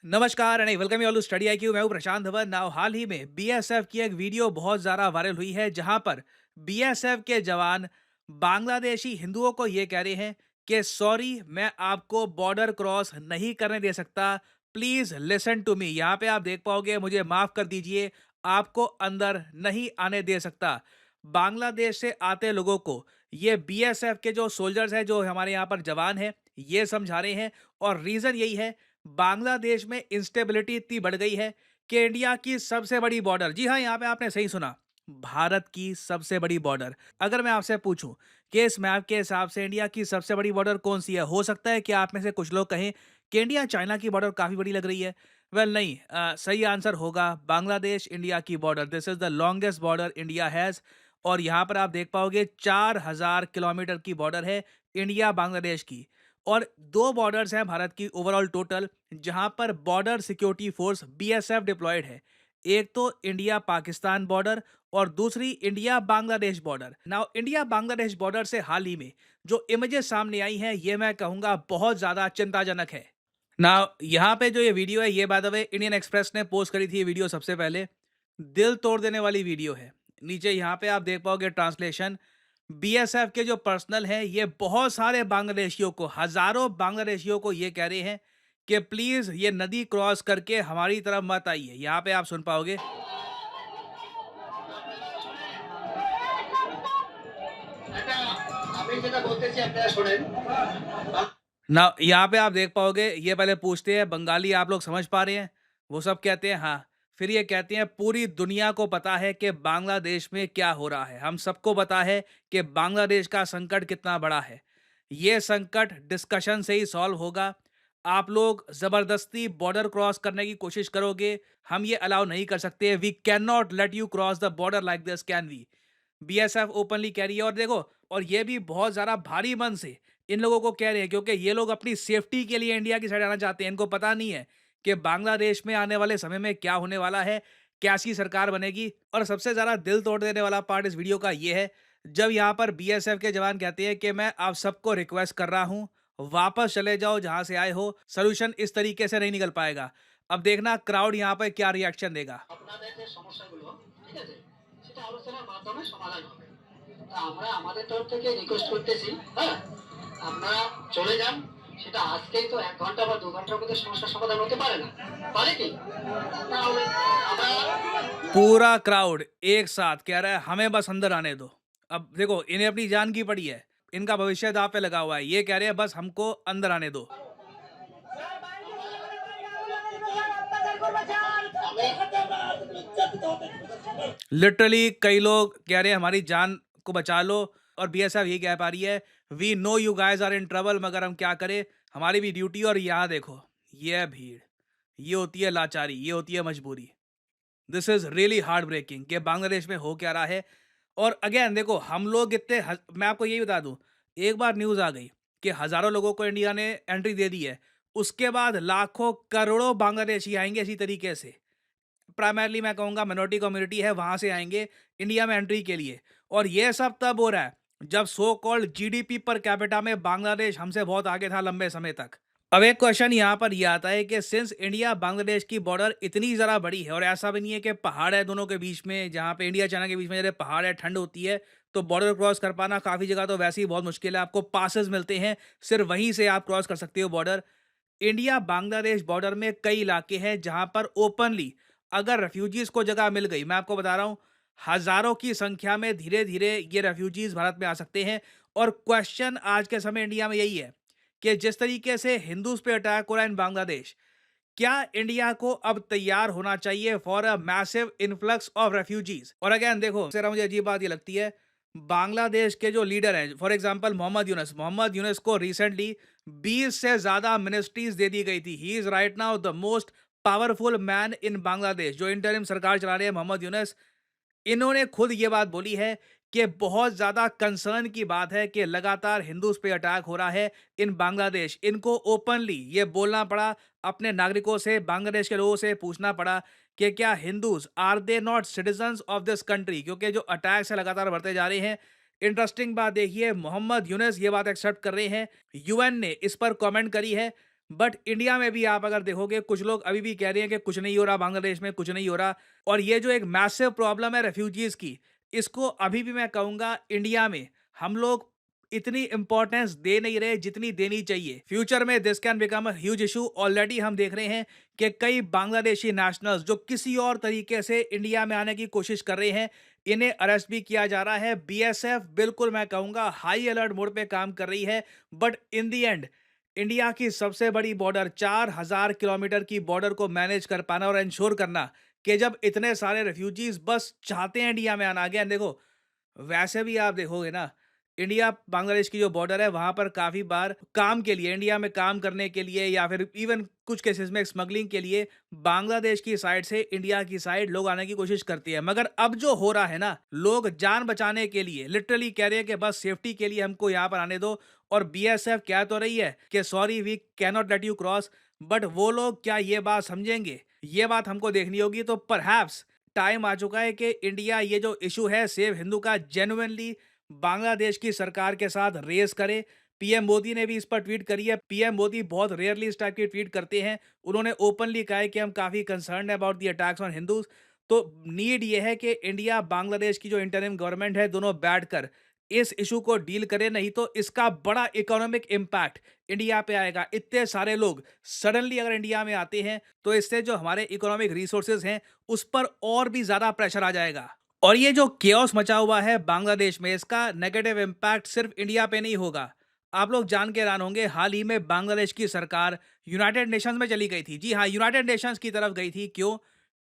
नमस्कार and welcome you all to study IQ. मैं हूं प्रशांत धवन। नाउ हाल ही में बीएसएफ की एक वीडियो बहुत ज़्यादा वायरल हुई है जहां पर बीएसएफ के जवान बांग्लादेशी हिंदुओं को ये कह रहे हैं कि सॉरी, मैं आपको बॉर्डर क्रॉस नहीं करने दे सकता, प्लीज़ लिसन टू मी। यहाँ पे आप देख पाओगे, मुझे माफ़ कर दीजिए, आपको अंदर नहीं आने दे सकता। बांग्लादेश से आते लोगों को ये बीएसएफ के जो सोल्जर्स हैं, जो हमारे यहाँ पर जवान हैं, ये समझा रहे हैं। और रीज़न यही है, बांग्लादेश में इंस्टेबिलिटी इतनी बढ़ गई है कि इंडिया की सबसे बड़ी बॉर्डर, जी हाँ, यहाँ पे आपने सही सुना, भारत की सबसे बड़ी बॉर्डर। अगर मैं आपसे पूछूं कि इस मैप के हिसाब से इंडिया की सबसे बड़ी बॉर्डर कौन सी है, हो सकता है कि आप में से कुछ लोग कहें कि इंडिया चाइना की बॉर्डर काफ़ी बड़ी लग रही है। वेल नहीं, सही आंसर होगा बांग्लादेश इंडिया की border. This is the longest border India has. और यहाँ पर आप देख पाओगे 4000 किलोमीटर की बॉर्डर है इंडिया बांग्लादेश की। और दो बॉर्डर्स हैं भारत की ओवरऑल टोटल, जहां पर border security force BSF deployed है। एक तो इंडिया पाकिस्तान बॉर्डर और दूसरी India Bangladesh border. Now India Bangladesh border से हाल ही में जो इमेजेस सामने आई हैं, ये मैं कहूंगा बहुत ज्यादा चिंताजनक है। नाउ यहाँ पे जो ये वीडियो है, ये by the way Indian express ने पोस्ट करी थी। ये वीडियो सबसे पहले दिल तोड़ देने वाली वीडियो है। नीचे यहाँ पे आप देख पाओगे ट्रांसलेशन, बीएसएफ के जो पर्सनल हैं, ये बहुत सारे बांग्लादेशियों को, हजारों बांग्लादेशियों को ये कह रहे हैं कि प्लीज ये नदी क्रॉस करके हमारी तरफ मत आइए। यहाँ पे आप सुन पाओगे। ना यहाँ पे आप देख पाओगे, ये पहले पूछते हैं बंगाली आप लोग समझ पा रहे हैं, वो सब कहते हैं हाँ। फिर ये कहते हैं पूरी दुनिया को पता है कि बांग्लादेश में क्या हो रहा है, हम सबको पता है कि बांग्लादेश का संकट कितना बड़ा है। ये संकट डिस्कशन से ही सॉल्व होगा। आप लोग जबरदस्ती बॉर्डर क्रॉस करने की कोशिश करोगे, हम ये अलाउ नहीं कर सकते। We can not let you cross the border like this, can we. BSF openly कह रही है। और देखो, और ये भी बहुत ज़्यादा भारी मन से इन लोगों को कह रहे हैं, क्योंकि ये लोग अपनी सेफ्टी के लिए इंडिया की साइड आना चाहते हैं। इनको पता नहीं है कि बांग्लादेश में आने वाले समय में क्या होने वाला है, कैसी सरकार बनेगी। और सबसे ज़्यादा दिल तोड़ देने वाला पार्ट इस वीडियो का ये है, जब यहाँ पर बीएसएफ के जवान कहते हैं कि मैं आप सबको रिक्वेस्ट कर रहा हूँ, वापस चले जाओ जहाँ से आए हो, सोल्यूशन इस तरीके से नहीं निकल पाएगा। अब देखना क्राउड यहाँ पर क्या रिएक्शन देगा। আপনাদের যে সমস্যাগুলো, ঠিক আছে? সেটা আলোচনার মাধ্যমে সমাধান হবে। তা আমরা আমাদের তরফ থেকে রিকোয়েস্ট করতেছি, হ্যাঁ? আপনারা চলে যান। সেটা আজকেই তো ১ ঘন্টা বা ২ ঘন্টার মধ্যে সমস্যার সমাধান হতে পারে না। পারে কি? তাহলে আমরা पूरा क्राउड एक साथ कह रहा है हमें बस अंदर आने दो। अब देखो, इन्हें अपनी जान की पड़ी है, इनका भविष्य दांव पे लगा हुआ है। ये कह रहे हैं बस हमको अंदर आने दो। लिटरली कई लोग कह रहे हैं हमारी जान को बचा लो। और बीएसएफ ये कह पा रही है we know you guys are in trouble, मगर हम क्या करें, हमारी भी ड्यूटी। और यहाँ देखो, ये है भीड़, ये होती है लाचारी, ये होती है मजबूरी। This is really heart breaking कि बांग्लादेश में हो क्या रहा है। और अगेन देखो, हम लोग इतने मैं आपको यही बता दूं, एक बार न्यूज़ आ गई कि हज़ारों लोगों को इंडिया ने एंट्री दे दी है, उसके बाद लाखों करोड़ों बांग्लादेशी आएंगे इसी तरीके से। प्राइमरली मैं कहूँगा मिनॉरिटी कम्युनिटी है, वहाँ से आएंगे इंडिया में एंट्री के लिए। और ये सब तब हो रहा है जब so called GDP per capita में बांग्लादेश हमसे बहुत आगे था लंबे समय तक। अब एक क्वेश्चन यहाँ पर यह आता है कि सिंस इंडिया बांग्लादेश की बॉर्डर इतनी ज़रा बड़ी है, और ऐसा भी नहीं है कि पहाड़ है दोनों के बीच में, जहाँ पे इंडिया चाइना के बीच में जैसे पहाड़ है, ठंड होती है, तो बॉर्डर क्रॉस कर पाना काफ़ी जगह तो वैसे ही बहुत मुश्किल है। आपको पासेस मिलते हैं, सिर्फ वहीं से आप क्रॉस कर सकते हो बॉर्डर। इंडिया बांग्लादेश बॉर्डर में कई इलाके हैं जहां पर ओपनली अगर रेफ्यूजीज को जगह मिल गई, मैं आपको बता रहा हूं, हजारों की संख्या में धीरे धीरे ये रेफ्यूजीज भारत में आ सकते हैं। और क्वेश्चन आज के समय इंडिया में यही है कि जिस तरीके से हिंदूज पे अटैक हो रहा है इन बांग्लादेश, क्या इंडिया को अब तैयार होना चाहिए for a massive influx of refugees. और अगेन देखो, जरा मुझे अजीब बात ये लगती है, बांग्लादेश के जो लीडर हैं, फॉर एग्जांपल मोहम्मद यूनस को रिसेंटली 20 से ज्यादा मिनिस्ट्रीज दे दी गई थी। He is right now the most powerful man in Bangladesh. जो इंटरिम सरकार चला रहे हैं मोहम्मद यूनस, इन्होंने खुद ये बात बोली है कि बहुत ज़्यादा कंसर्न की बात है कि लगातार हिंदूज पे अटैक हो रहा है इन बांग्लादेश। इनको ओपनली ये बोलना पड़ा, अपने नागरिकों से, बांग्लादेश के लोगों से पूछना पड़ा कि क्या Hindus are they not citizens of this country, क्योंकि जो अटैक्स है लगातार बढ़ते जा रहे हैं। इंटरेस्टिंग बात देखिए, मोहम्मद यूनस ये बात एक्सेप्ट कर रहे हैं, यूएन ने इस पर कमेंट करी है। बट इंडिया में भी आप अगर देखोगे कुछ लोग अभी भी कह रहे हैं कि कुछ नहीं हो रहा, बांग्लादेश में कुछ नहीं हो रहा। और ये जो एक मैसिव प्रॉब्लम है रेफ्यूजीज की, इसको अभी भी मैं कहूंगा इंडिया में हम लोग इतनी इंपॉर्टेंस दे नहीं रहे जितनी देनी चाहिए। फ्यूचर में this can become a huge issue. Already हम देख रहे हैं कि कई बांग्लादेशी नेशनल्स जो किसी और तरीके से इंडिया में आने की कोशिश कर रहे हैं, इन्हें अरेस्ट भी किया जा रहा है। बीएसएफ बिल्कुल मैं कहूंगा हाई अलर्ट मोड पे काम कर रही है। But in the and India की सबसे बड़ी बॉर्डर, 4000 किलोमीटर की बॉर्डर को मैनेज कर पाना और इंश्योर करना कि जब इतने सारे रेफ्यूजीज बस चाहते हैं इंडिया में आना। आ गया देखो, वैसे भी आप देखोगे ना, इंडिया बांग्लादेश की जो बॉर्डर है वहां पर काफी बार काम के लिए, इंडिया में काम करने के लिए या फिर इवन कुछ केसेस में स्मगलिंग के लिए बांग्लादेश की साइड से इंडिया की साइड लोग आने की कोशिश करती है। मगर अब जो हो रहा है ना, लोग जान बचाने के लिए लिटरली कह रहे हैं कि बस सेफ्टी के लिए हमको यहाँ पर आने दो। और बीएसएफ कह तो रही है कि sorry we can not let you cross, but वो लोग क्या ये बात समझेंगे, ये बात हमको देखनी होगी। तो परहैप्स टाइम आ चुका है कि इंडिया ये जो इशू है सेव हिंदू का जेन्युइनली बांग्लादेश की सरकार के साथ रेस करे। पीएम मोदी ने भी इस पर ट्वीट करी है। पीएम मोदी बहुत रेयरली इस टाइप की ट्वीट करते हैं। उन्होंने ओपनली कहा है कि हम काफी कंसर्न्ड है about the attacks on Hindus. तो नीड ये है कि इंडिया बांग्लादेश की जो इंटरिम गवर्नमेंट है दोनों बैठकर इस इशू को डील करे, नहीं तो इसका बड़ा इकोनॉमिक इम्पैक्ट इंडिया पे आएगा। इतने सारे लोग सडनली अगर इंडिया में आते हैं तो इससे जो हमारे इकोनॉमिक रिसोर्सेज हैं उस पर और भी ज्यादा प्रेशर आ जाएगा। और ये जो केओस मचा हुआ है बांग्लादेश में, इसका नेगेटिव इम्पैक्ट सिर्फ इंडिया पे नहीं होगा। आप लोग जान के हैरान होंगे, हाल ही में बांग्लादेश की सरकार यूनाइटेड नेशंस में चली गई थी। जी हाँ, यूनाइटेड नेशंस की तरफ गई थी। क्यों?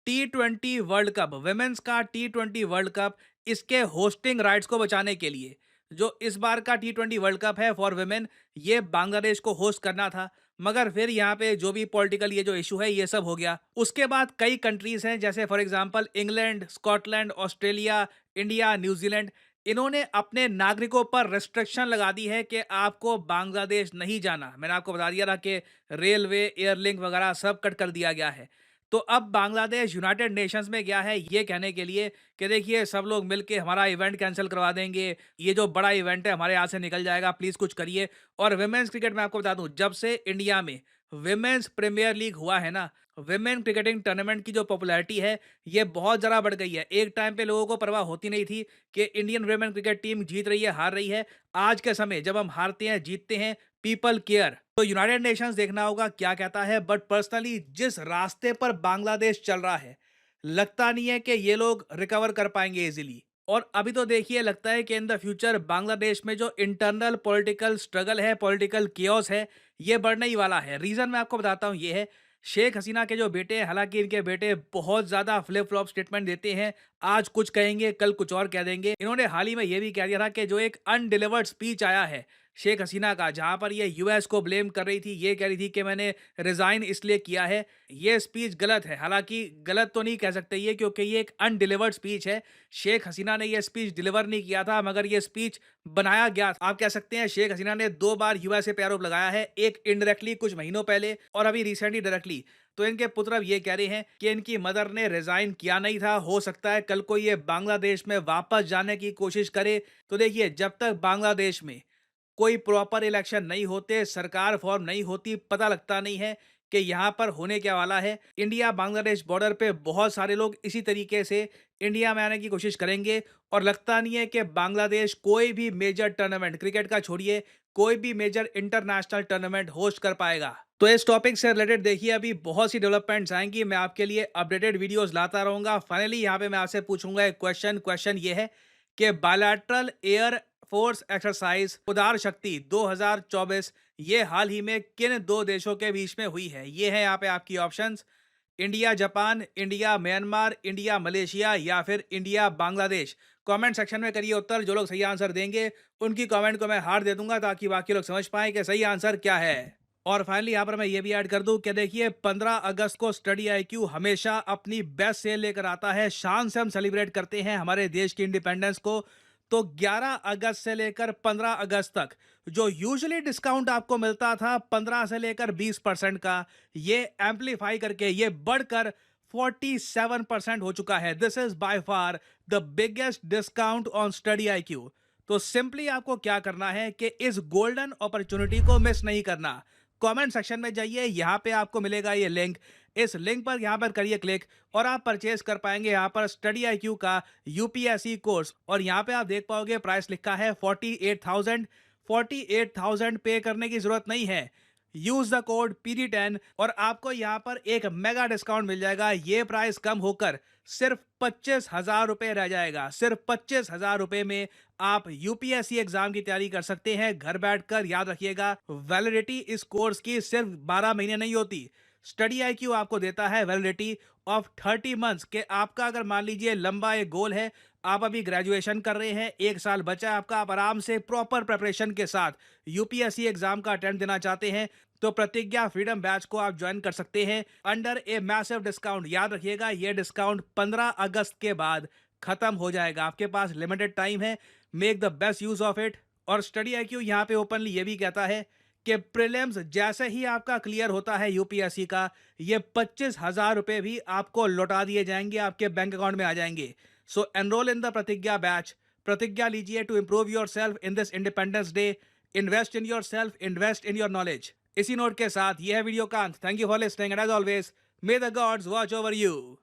टी20 वर्ल्ड कप, विमेंस का टी20 वर्ल्ड कप, इसके होस्टिंग राइट्स को बचाने के लिए। जो इस बार का टी20 वर्ल्ड कप है फॉर विमेन, ये बांग्लादेश को होस्ट करना था। मगर फिर यहाँ पे जो भी पॉलिटिकल ये जो इशू है ये सब हो गया। उसके बाद कई कंट्रीज हैं जैसे for example England, Scotland, Australia, India, New Zealand, इन्होंने अपने नागरिकों पर रिस्ट्रिक्शन लगा दी है कि आपको बांग्लादेश नहीं जाना। मैंने आपको बता दिया था कि रेलवे, एयरलिंक वगैरह सब कट कर दिया गया है। तो अब बांग्लादेश यूनाइटेड नेशंस में गया है ये कहने के लिए कि देखिए सब लोग मिलके हमारा इवेंट कैंसिल करवा देंगे, ये जो बड़ा इवेंट है हमारे यहाँ से निकल जाएगा, प्लीज कुछ करिए। और विमेंस क्रिकेट में आपको बता दूं, जब से इंडिया में विमेंस प्रीमियर लीग हुआ है ना, विमेन क्रिकेटिंग टूर्नामेंट की जो पॉपुलैरिटी है ये बहुत ज़्यादा बढ़ गई है। एक टाइम पे लोगों को परवाह होती नहीं थी कि इंडियन विमेन क्रिकेट टीम जीत रही है, हार रही है। आज के समय जब हम हारते हैं, जीतते हैं, पीपल केयर। तो यूनाइटेड नेशंस देखना होगा क्या कहता है। बट पर्सनली जिस रास्ते पर बांग्लादेश चल रहा है, लगता नहीं है कि ये लोग रिकवर कर पाएंगे इजीली। और अभी तो देखिए लगता है कि इन द फ्यूचर बांग्लादेश में जो इंटरनल पॉलिटिकल स्ट्रगल है, पॉलिटिकल केओस है, ये बढ़ने ही वाला है। रीजन मैं आपको बताता हूँ, ये है शेख हसीना के जो बेटे हैं, हालांकि इनके बेटे बहुत ज्यादा फ्लिप फ्लॉप स्टेटमेंट देते हैं, आज कुछ कहेंगे कल कुछ और कह देंगे। इन्होंने हाल ही में ये भी कह दिया था कि जो एक अनडिलीवर्ड स्पीच आया है शेख हसीना का, जहां पर ये यूएस को ब्लेम कर रही थी, ये कह रही थी कि मैंने रिजाइन इसलिए किया है, ये स्पीच गलत है। हालांकि गलत तो नहीं कह सकते ये, क्योंकि ये एक अनडिलीवर्ड स्पीच है। शेख हसीना ने ये स्पीच डिलीवर नहीं किया था, मगर ये स्पीच बनाया गया। आप कह सकते हैं शेख हसीना ने 2 बार यूएसए पे आरोप लगाया है, एक इनडायरेक्टली कुछ महीनों पहले और अभी रिसेंटली डायरेक्टली। तो इनके पुत्र अब ये कह रहे हैं कि इनकी मदर ने रिजाइन किया नहीं था, हो सकता है कल को ये बांग्लादेश में वापस जाने की कोशिश करे। तो देखिए जब तक बांग्लादेश में कोई प्रॉपर इलेक्शन नहीं होते, सरकार फॉर्म नहीं होती, पता लगता नहीं है कि यहाँ पर होने क्या वाला है। इंडिया बांग्लादेश बॉर्डर पे बहुत सारे लोग इसी तरीके से इंडिया में आने की कोशिश करेंगे। और लगता नहीं है कि बांग्लादेश कोई भी मेजर टूर्नामेंट, क्रिकेट का छोड़िए, कोई भी मेजर इंटरनेशनल टूर्नामेंट होस्ट कर पाएगा। तो इस टॉपिक से रिलेटेड देखिए अभी बहुत सी डेवलपमेंट्स आएंगी, मैं आपके लिए अपडेटेड वीडियोस लाता रहूंगा। फाइनली यहाँ पे मैं आपसे पूछूंगा एक क्वेश्चन ये है कि बायलैटरल एयर फोर्स एक्सरसाइज उदार शक्ति 2024 ये हाल ही में किन 2 देशों के बीच में हुई है? ये है यहाँ पे आपकी options, India Japan, India Myanmar, India Malaysia या फिर इंडिया बांग्लादेश। कमेंट सेक्शन में करिए उत्तर। जो लोग सही आंसर देंगे उनकी कमेंट को मैं हार्ट दे दूंगा ताकि बाकी लोग समझ पाएं कि सही आंसर क्या है। और फाइनली यहाँ पर मैं ये भी ऐड कर दूं कि देखिए 15 अगस्त को स्टडी आईक्यू हमेशा अपनी बेस्ट सेल लेकर आता है। शान से हम सेलिब्रेट करते हैं हमारे देश की इंडिपेंडेंस को। तो 11 अगस्त से लेकर 15 अगस्त तक जो यूजुअली डिस्काउंट आपको मिलता था 15 से लेकर 20% का, ये एम्पलीफाई करके ये बढ़कर 47% हो चुका है। This is by far the biggest discount on study IQ. तो सिंपली आपको क्या करना है कि इस गोल्डन अपॉर्चुनिटी को मिस नहीं करना। कमेंट सेक्शन में जाइए, यहाँ पे आपको मिलेगा ये लिंक। इस लिंक पर यहाँ पर करिए क्लिक और आप परचेज कर पाएंगे यहाँ पर स्टडी IQ का यूपीएससी कोर्स। और यहाँ पे आप देख पाओगे प्राइस लिखा है 48,000। 48,000 पे करने की जरूरत नहीं है। यूज द कोड PD10 और आपको यहाँ पर एक मेगा डिस्काउंट मिल जाएगा। ये प्राइस कम होकर सिर्फ 25,000 रुपए रह जाएगा। सिर्फ 25,000 रुपए में आप यूपीएससी एग्जाम की तैयारी कर सकते हैं घर बैठकर। याद रखिएगा, वैलिडिटी इस कोर्स की सिर्फ 12 महीने नहीं होती। स्टडी IQ आपको देता है वैलिडिटी ऑफ 30 मंथ्स के। आपका अगर मान लीजिए लंबा एक गोल है, आप अभी ग्रेजुएशन कर रहे हैं, 1 साल बचा है आपका, आप आराम से प्रॉपर प्रिपरेशन के साथ यूपीएससी एग्जाम का अटेम्प्ट देना चाहते हैं, तो प्रतिज्ञा फ्रीडम बैच को आप ज्वाइन कर सकते हैं अंडर ए मैसिव डिस्काउंट। याद रखिएगा, ये डिस्काउंट 15 अगस्त के बाद खत्म हो जाएगा। आपके पास लिमिटेड टाइम है, make the best use of it. और स्टडी IQ यहाँ पे ओपनली ये भी कहता है कि प्रीलिम्स जैसे ही आपका क्लियर होता है यूपीएससी का, ये 25,000 रुपए भी आपको लौटा दिए जाएंगे, आपके बैंक अकाउंट में आ जाएंगे। So enrol in the Pratigya batch. प्रतिज्ञा लीजिए to improve yourself in this independence day. Invest in yourself, invest in your knowledge. इसी नोट के साथ यह वीडियो का अंत। Thank you for listening and as always, may the gods watch over you.